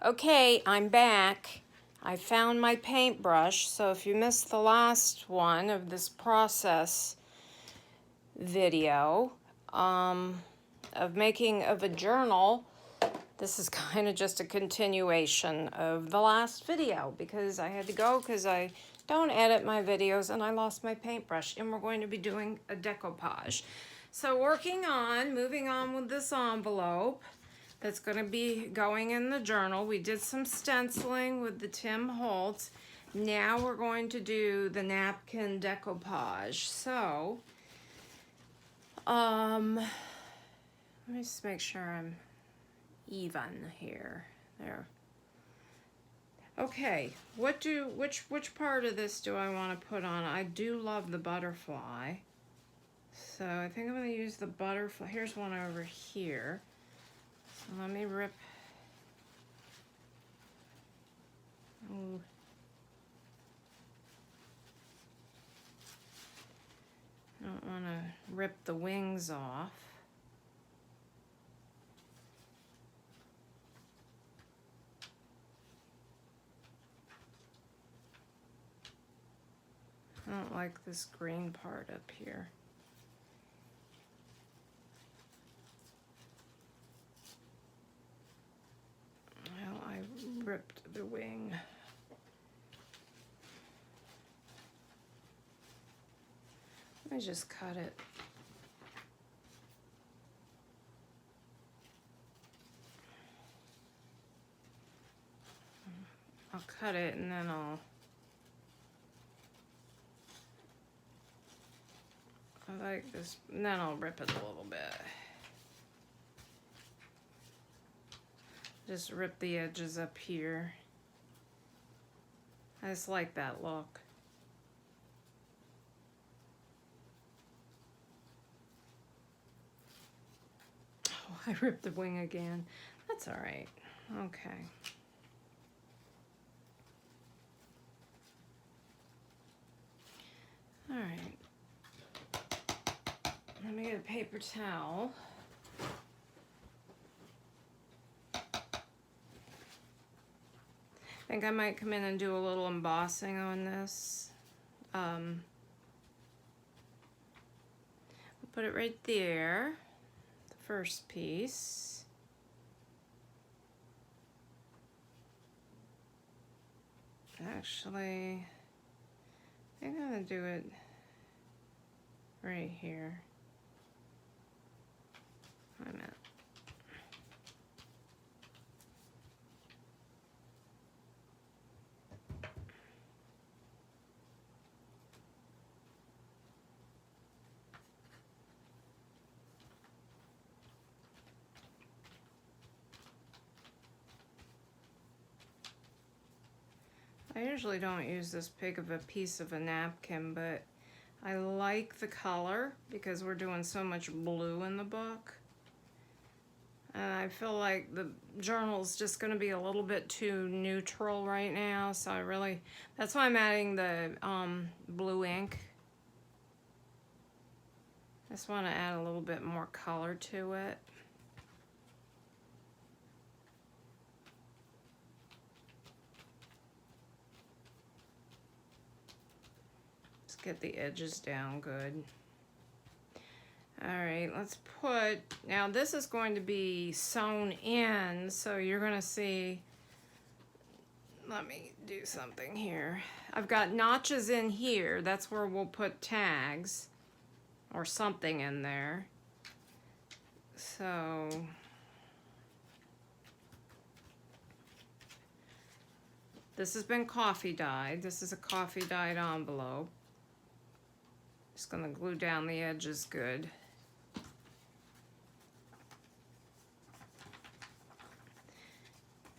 Okay, I'm back. I found my paintbrush, so if you missed the last one of this process video of making of a journal, this is kind of just a continuation of the last video because I had to go because I don't edit my videos and I lost my paintbrush, and we're going to be doing a decoupage. So moving on with this envelope that's going to be going in the journal. We did some stenciling with the Tim Holtz. Now we're going to do the napkin decoupage. So, let me just make sure I'm even here. There. Okay, which part of this do I want to put on? I do love the butterfly. So I think I'm going to use the butterfly. Here's one over here. So let me rip. Ooh. I don't want to rip the wings off. I don't like this green part up here. Well, I ripped the wing. Let me just cut it. I'll cut it and then I like this, and then I'll rip it a little bit. Just rip the edges up here. I just like that look. Oh, I ripped the wing again. That's all right. Okay. All right. Let me get a paper towel. I think I might come in and do a little embossing on this. We'll put it right there, the first piece. Actually, I think I'm gonna do it right here. Wait a minute. I usually don't use this big of a piece of a napkin, but I like the color because we're doing so much blue in the book. And I feel like the journal's just going to be a little bit too neutral right now, so that's why I'm adding the blue ink. I just want to add a little bit more color to it. Get the edges down good. All right, let's put, now this is going to be sewn in, so you're gonna see, let me do something here. I've got notches in here, that's where we'll put tags or something in there. So, this has been coffee dyed. This is a coffee dyed envelope. Just gonna glue down the edges good.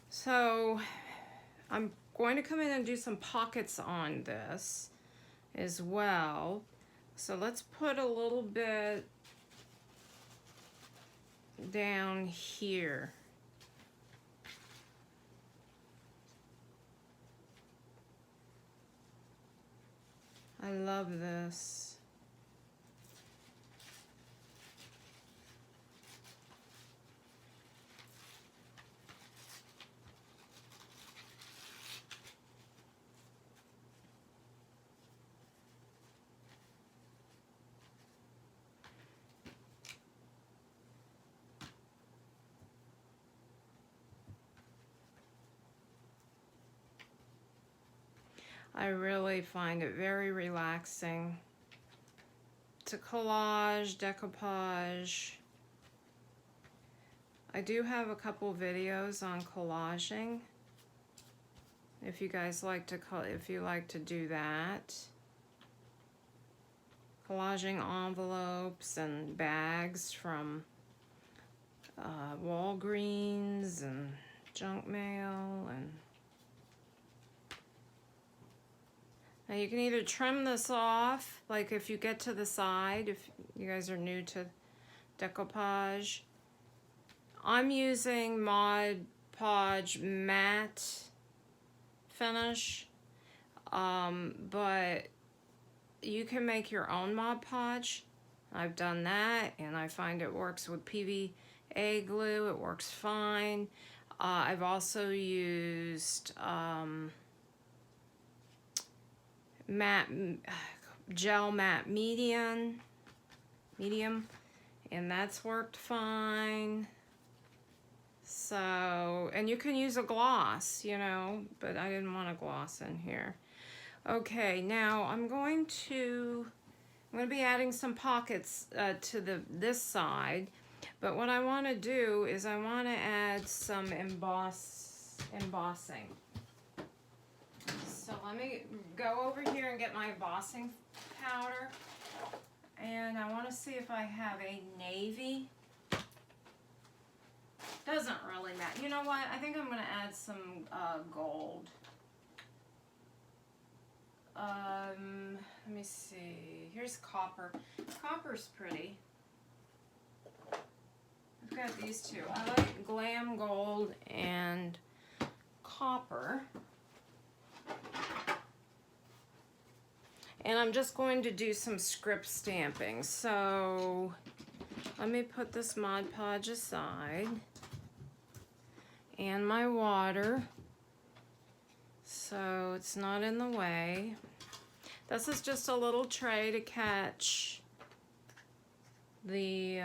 So I'm going to come in and do some pockets on this as well. So let's put a little bit down here. I love this. I really find it very relaxing to collage, decoupage. I do have a couple videos on collaging. If you guys like to, if you like to do that. Collaging envelopes and bags from Walgreens and junk mail. And now you can either trim this off, like if you get to the side, if you guys are new to decoupage. I'm using Mod Podge matte finish, but you can make your own Mod Podge. I've done that, and I find it works with PVA glue. It works fine. I've also used gel matte medium, and that's worked fine. So, and you can use a gloss, you know, but I didn't want a gloss in here. Okay, now I'm going to be adding some pockets to this side, but what I want to do is I want to add some embossing. So let me go over here and get my embossing powder, and I want to see if I have a navy. Doesn't really matter. You know what? I think I'm going to add some gold. Let me see. Here's copper. Copper's pretty. I've got these two. I like Glam Gold and copper. And I'm just going to do some script stamping. So let me put this Mod Podge aside. And my water, so it's not in the way. This is just a little tray to catch the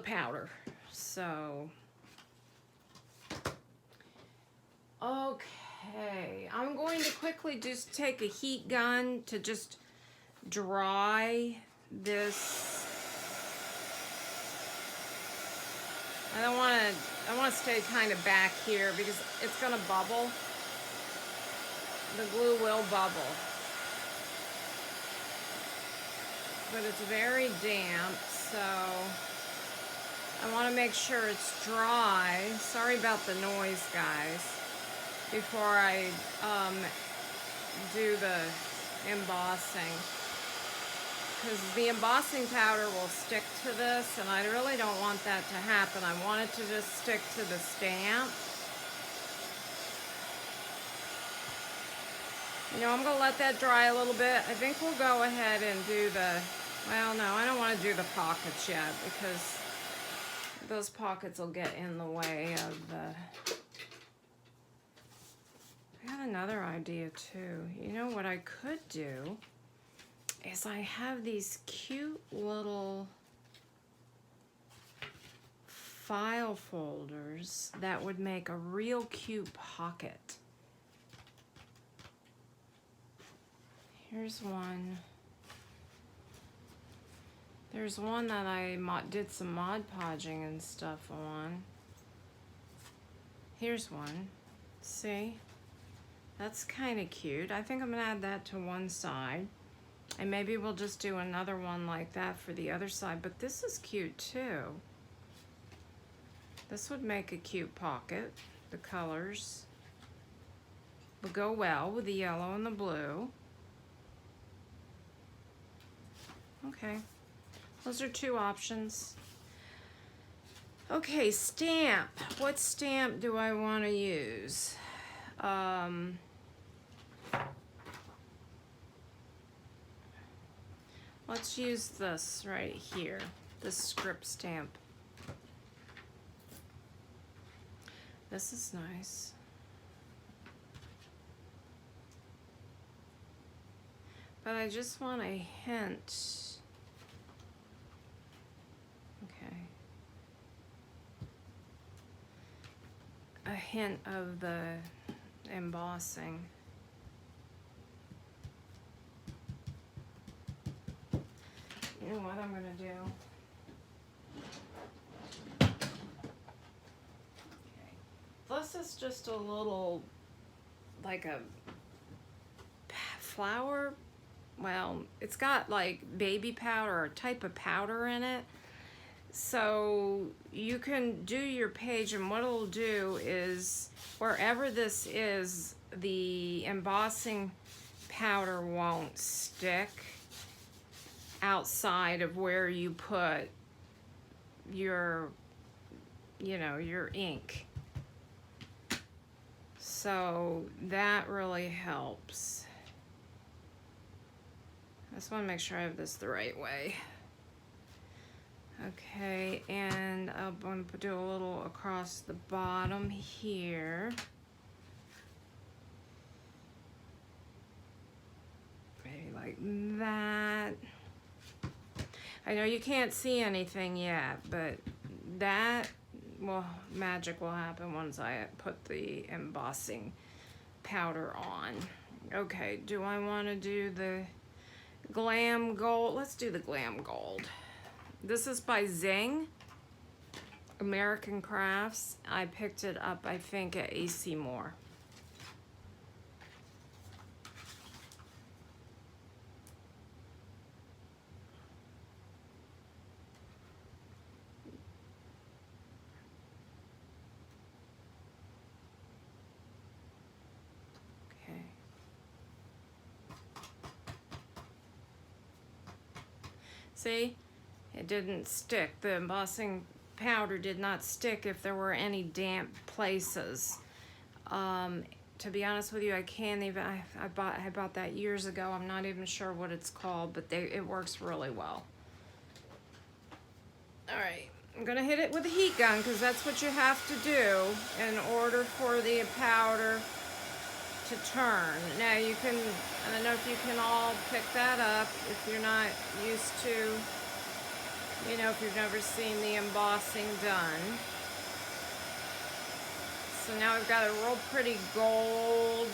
powder. So, okay, I'm going to quickly just take a heat gun to just dry this. I want to stay kind of back here because it's going to bubble. The glue will bubble. But it's very damp, so I want to make sure it's dry. Sorry about the noise, guys. Before I do the embossing. Because the embossing powder will stick to this, and I really don't want that to happen. I want it to just stick to the stamp. You know, I'm going to let that dry a little bit. I think we'll go ahead and do the, well, no, I don't want to do the pockets yet because those pockets will get in the way of the... I got another idea too. You know what I could do is I have these cute little file folders that would make a real cute pocket. Here's one. There's one that I did some Mod Podging and stuff on. Here's one. See? That's kind of cute. I think I'm going to add that to one side. And maybe we'll just do another one like that for the other side. But this is cute too. This would make a cute pocket. The colors will go well with the yellow and the blue. Okay, those are two options. Okay, stamp. What stamp do I want to use? Let's use this right here, this script stamp. This is nice. But I just want a hint. Okay. a hint of the embossing. You know what I'm gonna do? Okay. This is just a little, like a flower. Well, it's got like baby powder or a type of powder in it. So you can do your page, and what it'll do is wherever this is, the embossing powder won't stick outside of where you put your, you know, your ink. So that really helps. I just want to make sure I have this the right way. Okay, and I'm going to do a little across the bottom here. Maybe like that. I know you can't see anything yet, but that, well, magic will happen once I put the embossing powder on. Okay, do I want to do the Glam Gold? Let's do the Glam Gold. This is by Zing, American Crafts. I picked it up, I think, at AC Moore. See, it didn't stick. The embossing powder did not stick if there were any damp places. To be honest with you, I can't even, I bought that years ago. I'm not even sure what it's called, but it works really well. All right, I'm gonna hit it with a heat gun because that's what you have to do in order for the powder to turn. Now you can, I don't know if you can all pick that up if you're not used to, you know, if you've never seen the embossing done. So now we've got a real pretty gold,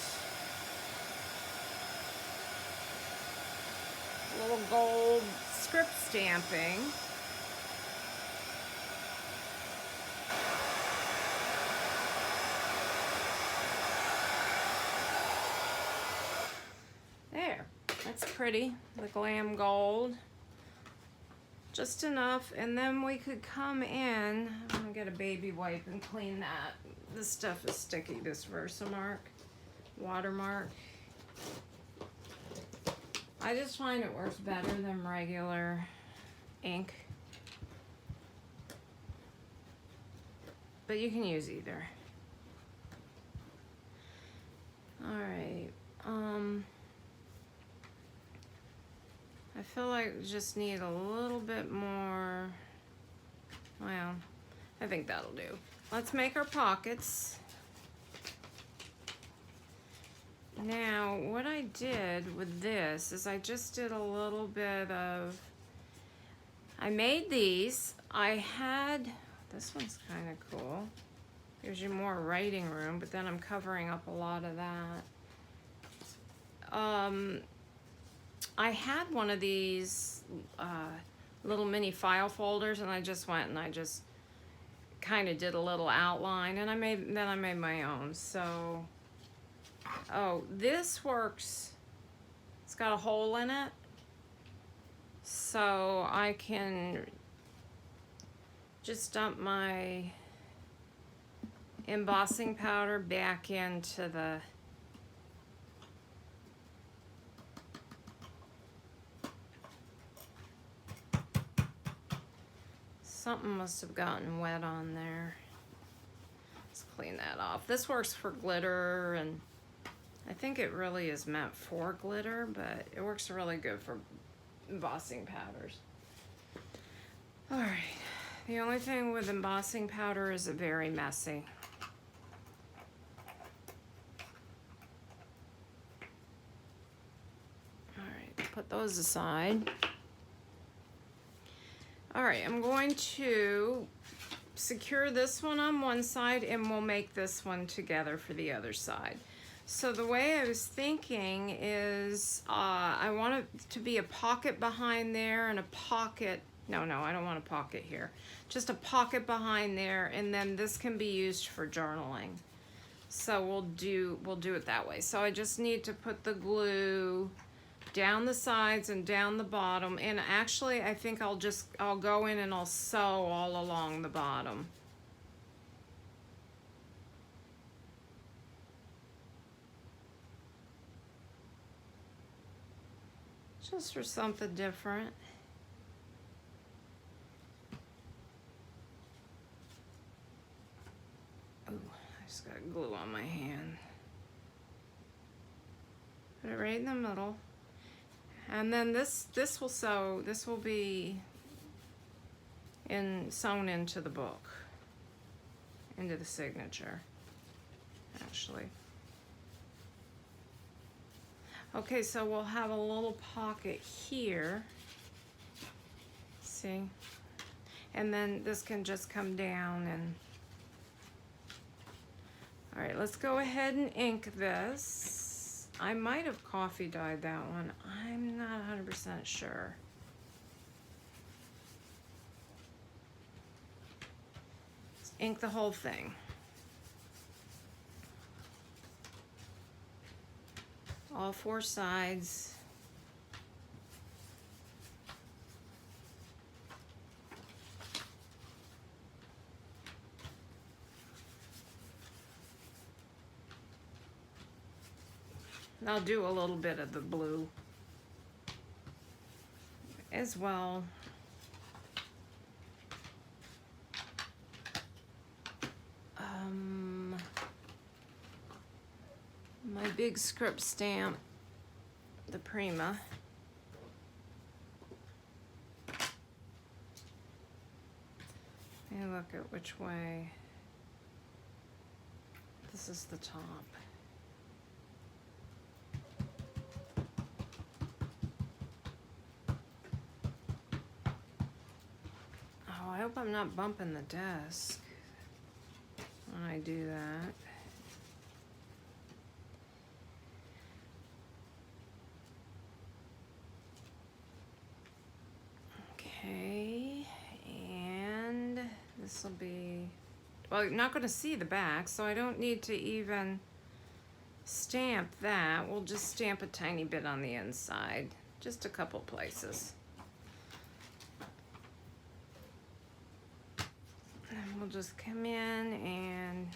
little gold script stamping. There, that's pretty, the Glam Gold. Just enough, and then we could come in, I'm gonna get a baby wipe and clean that. This stuff is sticky, this Versamark watermark. I just find it works better than regular ink. But you can use either. All right, I feel like we just need a little bit more, well, I think that'll do. Let's make our pockets. Now, what I did with this is I just did a little bit of, I made these. I had, this one's kind of cool. Gives you more writing room, but then I'm covering up a lot of that. I had one of these little mini file folders, and I just went and I just kind of did a little outline, and then I made my own. So, oh, this works. It's got a hole in it, so I can just dump my embossing powder back into the something must have gotten wet on there. Let's clean that off. This works for glitter, and I think it really is meant for glitter, but it works really good for embossing powders. All right, the only thing with embossing powder is it's very messy. All right, put those aside. All right, I'm going to secure this one on one side and we'll make this one together for the other side. So the way I was thinking is I want it to be a pocket behind there and a pocket, no, I don't want a pocket here. Just a pocket behind there, and then this can be used for journaling. So we'll do it that way. So I just need to put the glue down the sides and down the bottom, and actually I think I'll go in and I'll sew all along the bottom. Just for something different. Ooh, I just got glue on my hand. Put it right in the middle. And then this will sew, this will be sewn into the book, into the signature, actually. Okay, so we'll have a little pocket here, see? And then this can just come down and, all right, let's go ahead and ink this. I might have coffee dyed that one. I'm not 100% sure. Let's ink the whole thing. All four sides. And I'll do a little bit of the blue as well. My big script stamp, the Prima. Let me look at which way. This is the top. Oh, I hope I'm not bumping the desk when I do that. Okay, and this will be, well, you're not going to see the back, so I don't need to even stamp that. We'll just stamp a tiny bit on the inside, just a couple places. And we'll just come in and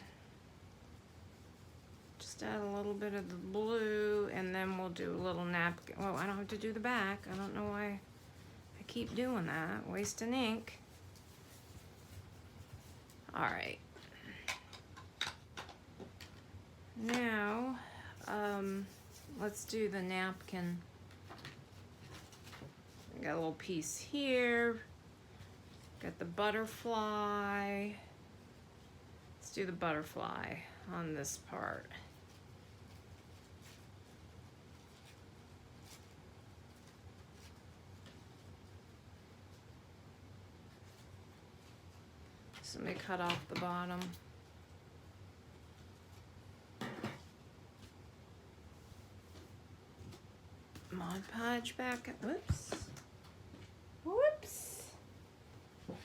just add a little bit of the blue, and then we'll do a little napkin. Oh, I don't have to do the back. I don't know why I keep doing that, wasting ink. All right. Now, let's do the napkin. Got a little piece here. Got the butterfly. Let's do the butterfly on this part. So let me cut off the bottom. Mod Podge back. Whoops. Whoops. Just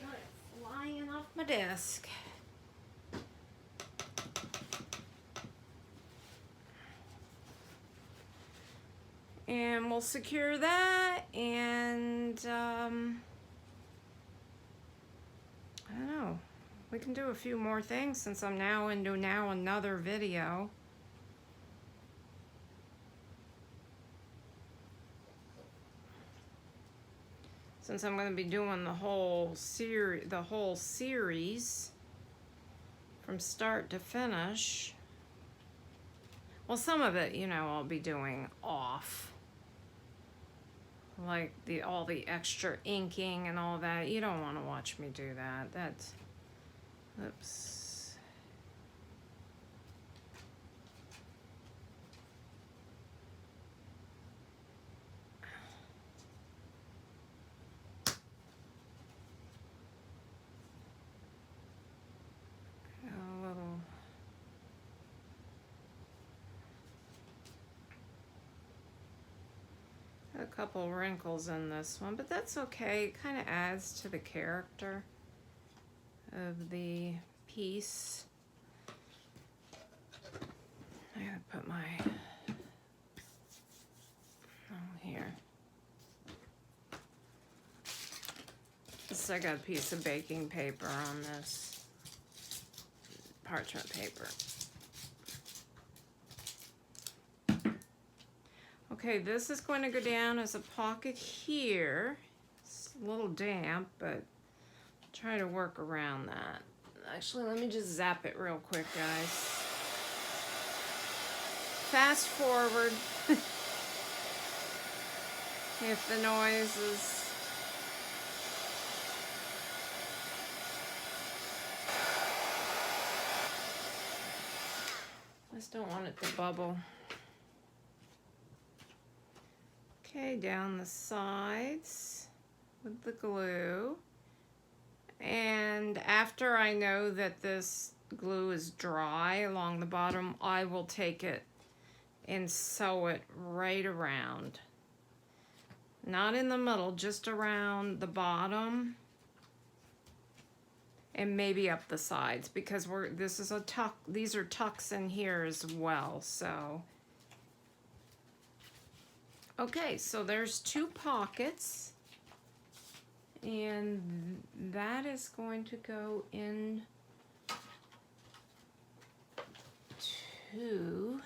went flying off my desk. And we'll secure that, and I don't know. We can do a few more things since I'm now into another video. Since I'm going to be doing the whole series from start to finish. Well, some of it, you know, I'll be doing off. Like all the extra inking and all that. You don't want to watch me do that. That's, oops. couple wrinkles in this one, but that's okay. It kind of adds to the character of the piece. I gotta put my, here. I got a piece of baking paper on this parchment paper. Okay, this is going to go down as a pocket here. It's a little damp, but try to work around that. Actually, let me just zap it real quick, guys. Fast forward if the noise is... I just don't want it to bubble. Okay, down the sides with the glue. And after I know that this glue is dry along the bottom, I will take it and sew it right around. Not in the middle, just around the bottom. And maybe up the sides, because this is a tuck, these are tucks in here as well, so. Okay, so there's 2 pockets, and that is going to go in to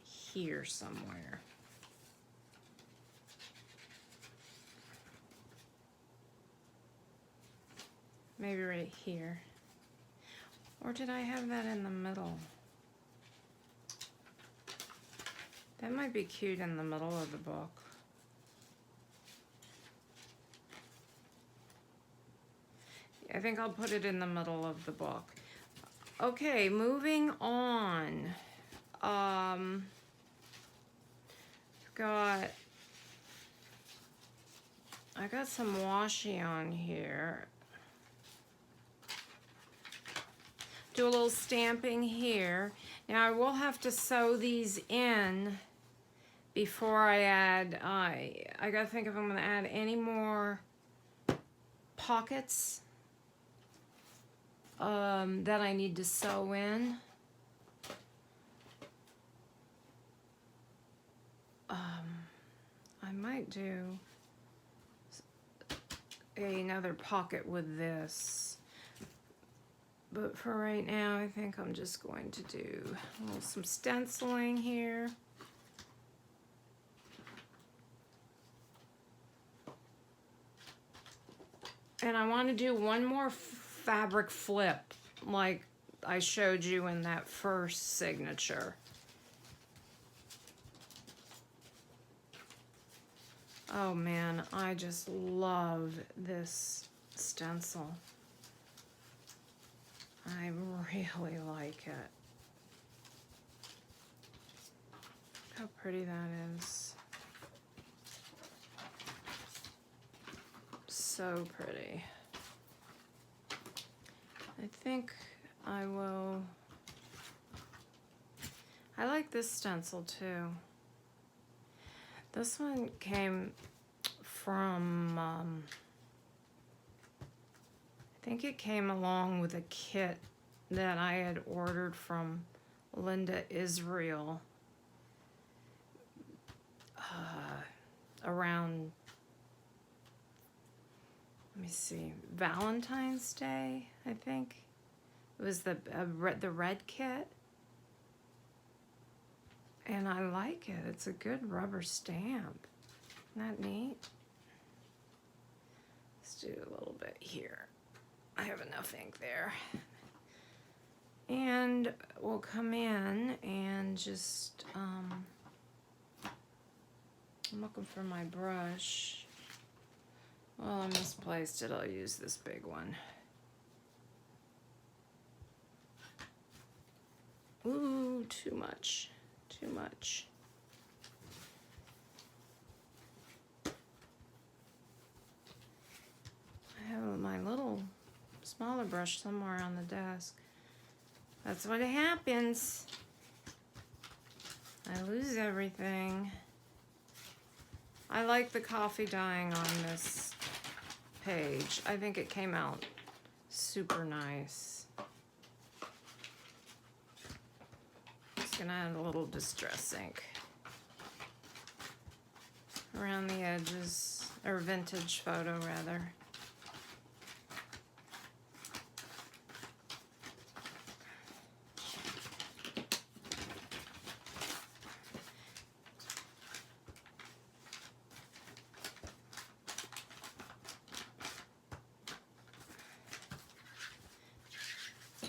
here somewhere. Maybe right here. Or did I have that in the middle? That might be cute in the middle of the book. I think I'll put it in the middle of the book. Okay, moving on. I got some washi on here. Do a little stamping here. Now I will have to sew these in before I add, I gotta think if I'm gonna add any more pockets that I need to sew in. I might do another pocket with this. But for right now, I think I'm just going to do some stenciling here. And I want to do one more fabric flip like I showed you in that first signature. Oh man, I just love this stencil. I really like it. How pretty that is. So pretty. I think I will... I like this stencil too. This one came from... I think it came along with a kit that I had ordered from Linda Israel around, let me see, Valentine's Day, I think. It was the red kit. And I like it. It's a good rubber stamp. Isn't that neat? Let's do a little bit here. I have enough ink there. And we'll come in and just, I'm looking for my brush. Well, I misplaced it. I'll use this big one. Ooh, too much. Too much. I have my little smaller brush somewhere on the desk. That's what happens. I lose everything. I like the coffee dyeing on this page. I think it came out super nice. Just gonna add a little distress ink around the edges, or vintage photo rather.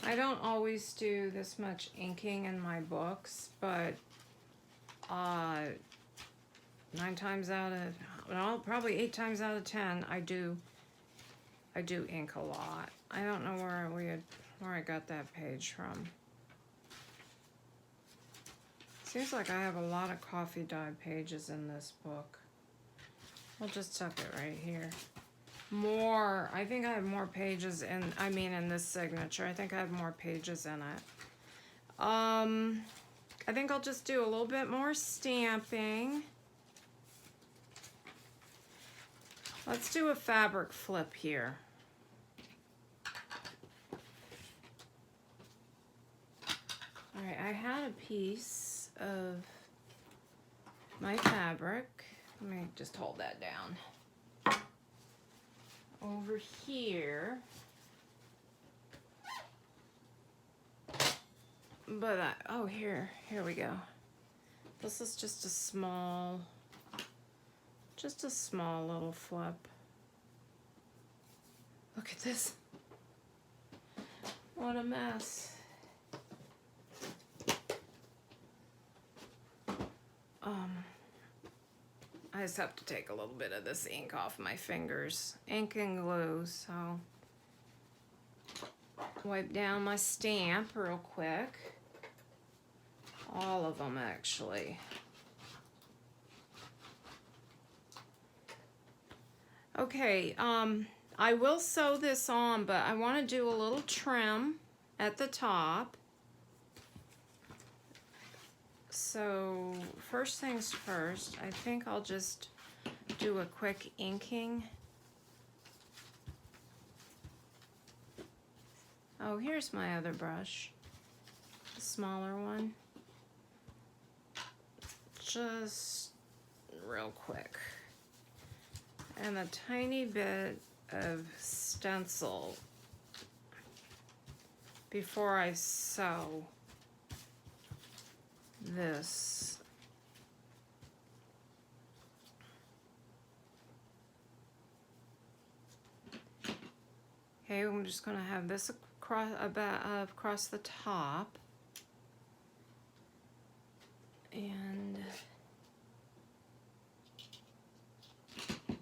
I don't always do this much inking in my books, but 9 times out of, well, probably 8 times out of 10, I do ink a lot. I don't know where I got that page from. Seems like I have a lot of coffee dye pages in this book. I'll just tuck it right here. More, I think I have more pages in, in this signature. I think I have more pages in it. I think I'll just do a little bit more stamping. Let's do a fabric flip here. All right, I had a piece of my fabric. Let me just hold that down. Over here, but oh, here we go. This is just a small little flip. Look at this. What a mess. I just have to take a little bit of this ink off my fingers. Ink and glue, so wipe down my stamp real quick. All of them, actually. Okay, I will sew this on, but I want to do a little trim at the top. So first things first, I think I'll just do a quick inking. Oh, here's my other brush, the smaller one. Just real quick. And a tiny bit of stencil before I sew this. Okay, I'm just going to have this across the top, and I'm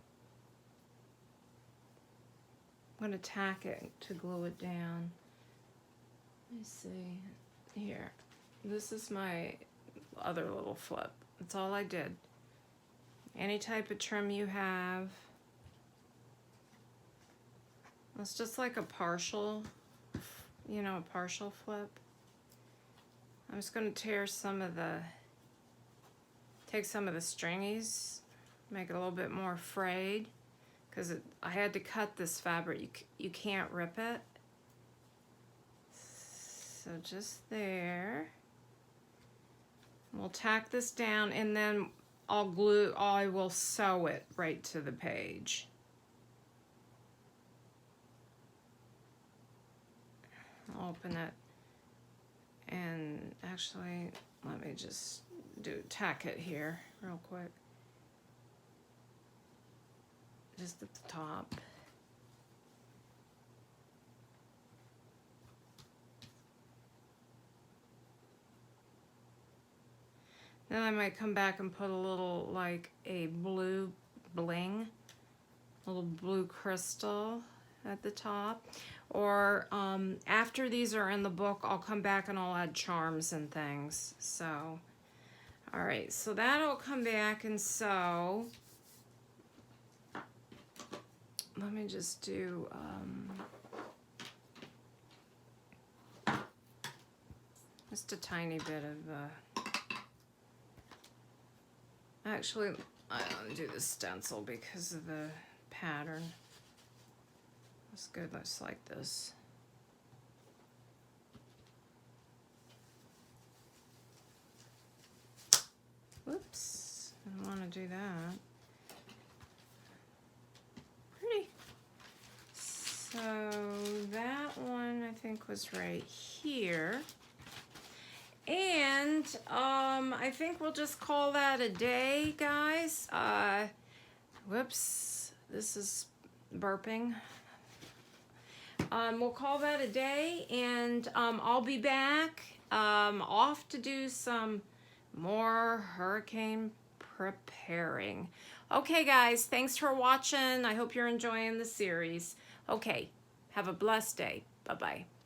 going to tack it to glue it down. Let me see here. This is my other little flip. That's all I did. Any type of trim you have. It's just like a partial, a partial flip. I'm just going to take some of the stringies, make it a little bit more frayed, because I had to cut this fabric. You can't rip it. So just there. We'll tack this down, and then I will sew it right to the page. I'll open it, and actually, let me just tack it here real quick. Just at the top. Then I might come back and put a little, like a blue bling, a little blue crystal at the top. Or after these are in the book, I'll come back and I'll add charms and things. So, all right, so that'll come back and sew. Let me just do, just a tiny bit of, actually, I don't do the stencil because of the pattern. Let's go just like this. Whoops, I don't want to do that. Pretty. So that one I think was right here. And I think we'll just call that a day, guys. Whoops, this is burping. We'll call that a day, and I'll be back off to do some more hurricane preparing. Okay, guys, thanks for watching. I hope you're enjoying the series. Okay, have a blessed day. Bye-bye.